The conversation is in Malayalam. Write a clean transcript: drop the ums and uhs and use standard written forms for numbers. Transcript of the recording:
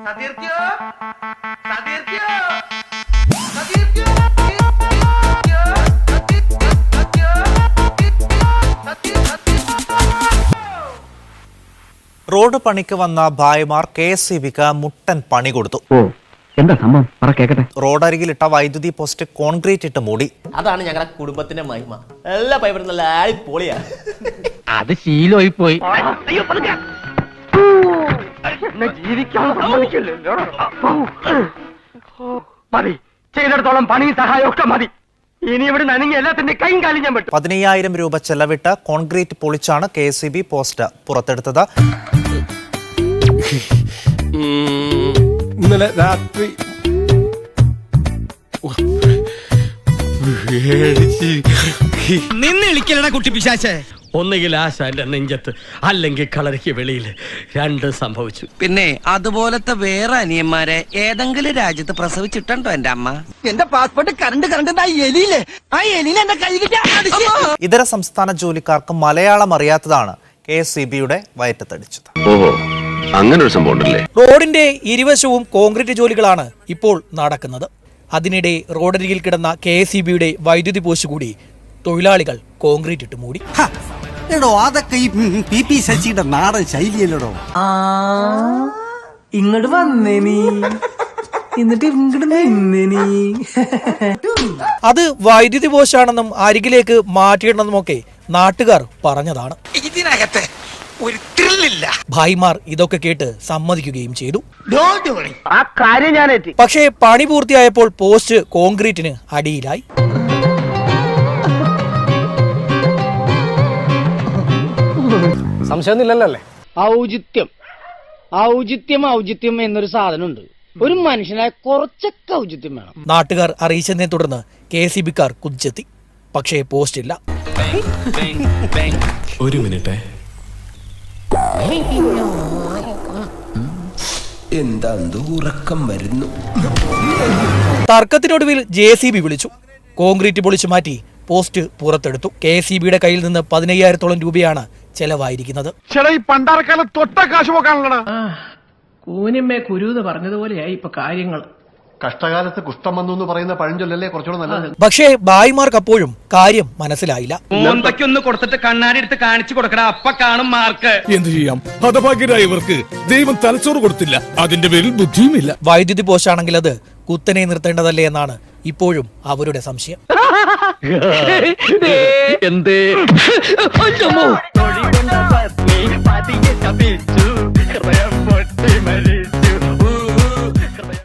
റോഡ് പണിക്ക് വന്ന ഭായിമാർ KSEBിക്ക് മുട്ടൻ പണി കൊടുത്തു. എന്താ സംഭവം കേക്കട്ടെ. റോഡരികിലിട്ട വൈദ്യുതി പോസ്റ്റ് കോൺക്രീറ്റ് ഇട്ട് മൂടി. അതാണ് ഞങ്ങളുടെ കുടുംബത്തിന്റെ മഹിമ. എല്ലാ പൈപ്പറും നല്ല പൊളിയാ. അത് ശീലമായി പോയി. മതി, ചെയ്തിടത്തോളം പണി സഹായമൊക്കെ മതി. ഇനി ഇവിടെ നനങ്ങി എല്ലാത്തിന്റെ കൈയും കാലും ഞാൻ പറ്റും. 15,000 രൂപ ചെലവിട്ട് കോൺക്രീറ്റ് പൊളിച്ചാണ് KSEB പോസ്റ്റ് പുറത്തെടുത്തത്. ഇന്നലെ രാത്രി നിന്ന് വിളിക്കലടാ കുട്ടി പിശാചേ. ഒന്നുകിൽ ആശാന്റെ നെഞ്ചത്ത്, അല്ലെങ്കിൽ കളരിക്ക് വെളിയിൽ. രണ്ടും സംഭവിച്ചു. പിന്നെ അതുപോലത്തെ വേറെ അനിയന്മാരെ ഏതെങ്കിലും രാജ്യത്ത് പ്രസവിച്ചിട്ടുണ്ടോ എന്റെ അമ്മ? എന്റെ പാസ്പോർട്ട് കറണ്ട് എലിയില്ലേ, ആ എലിയിൽ എന്റെ കൈ കിട്ടിയ ഇതര സംസ്ഥാന ജോലിക്കാർക്ക് മലയാളം അറിയാത്തതാണ് KSEBയുടെ വയറ്റത്തടിച്ചത്. ഓഹോ, അങ്ങനെ ഒരു സംഭവം ഉണ്ടല്ലേ. റോഡിന്റെ ഇരുവശവും കോൺക്രീറ്റ് ജോലികളാണ് ഇപ്പോൾ നടക്കുന്നത്. അതിനിടെ റോഡരികിൽ കിടന്ന KSEBയുടെ വൈദ്യുതി പോസ്റ്റ് കൂടി തൊഴിലാളികൾ കോൺക്രീറ്റ് ഇട്ട് മൂടി. എടോ, അതൊക്കെ ഈ PP ശശിയുടെ നാടൻ ശൈലിയല്ലടോ. ഇങ്ങോട്ട് വന്നേ നീ, എന്നിട്ട് ഇങ്ങോട്ട് നിന്നേ നീ. അത് വൈദ്യുതി പോസ്റ്റാണെന്നും അരികിലേക്ക് മാറ്റിയിടണമെന്നുമൊക്കെ നാട്ടുകാർ പറഞ്ഞതാണ്. ഇതിനകത്ത് ഒരു ത്രില്ലില്ല. ഭായിമാർ ഇതൊക്കെ കേട്ട് സമ്മതിക്കുകയും ചെയ്തു. ആ കാര്യം ഞാൻ എത്തി. പക്ഷേ പണി പൂർത്തിയായപ്പോൾ പോസ്റ്റ് കോൺക്രീറ്റിന് അടിയിലായി. സംശയമൊന്നുമില്ലല്ലേ. ഔചിത്യം എന്നൊരു സാധനമുണ്ട്. ഒരു മനുഷ്യനായ കുറച്ചൊക്കെ ഔചിത്യം വേണം. നാട്ടുകാർ അറിയിച്ചതിനെ തുടർന്ന് KSEBക്കാർ കുതിച്ചെത്തി. പക്ഷേ പോസ്റ്റ് ഇല്ല. ഒരു മിനിറ്റ്. എന്താ ഉറക്കം വരുന്നു. തർക്കത്തിനൊടുവിൽ JCB വിളിച്ചു. കോൺക്രീറ്റ് പൊളിച്ചു മാറ്റി പോസ്റ്റ് പുറത്തെടുത്തു. KSEBയുടെ കയ്യിൽ നിന്ന് 15,000-ഓളം രൂപയാണ് ചെലവായിരിക്കുന്നത്. കൂനിമ്മേ കുരുന്ന് പറഞ്ഞതുപോലെയായി ഇപ്പൊ കാര്യങ്ങൾ. കഷ്ടകാലത്ത് കുഷ്ഠം വന്നു എന്ന് പറയുന്ന പഴഞ്ചൊല്ലല്ലേ കുറച്ചുകൂടെ നല്ലത്. പക്ഷേ ഭായിമാർക്ക് അപ്പോഴും കാര്യം മനസ്സിലായില്ല. ഒന്ന് കൊടുത്തിട്ട് കണ്ണാടി എടുത്ത് കാണിച്ചു കൊടുക്കണ, അപ്പ കാണും മാർക്ക്. എന്ത് ചെയ്യാം, ഹതഭാഗ്യരായവർക്ക് ദൈവം തലച്ചോറ് കൊടുത്തില്ല, അതിന്റെ പേരിൽ ബുദ്ധിയുമില്ല. വൈദ്യുതി പോസ്റ്റാണെങ്കിൽ അത് കുത്തനെ നിർത്തേണ്ടതല്ലേ എന്നാണ് ഇപ്പോഴും അവരുടെ സംശയം. എന്തേ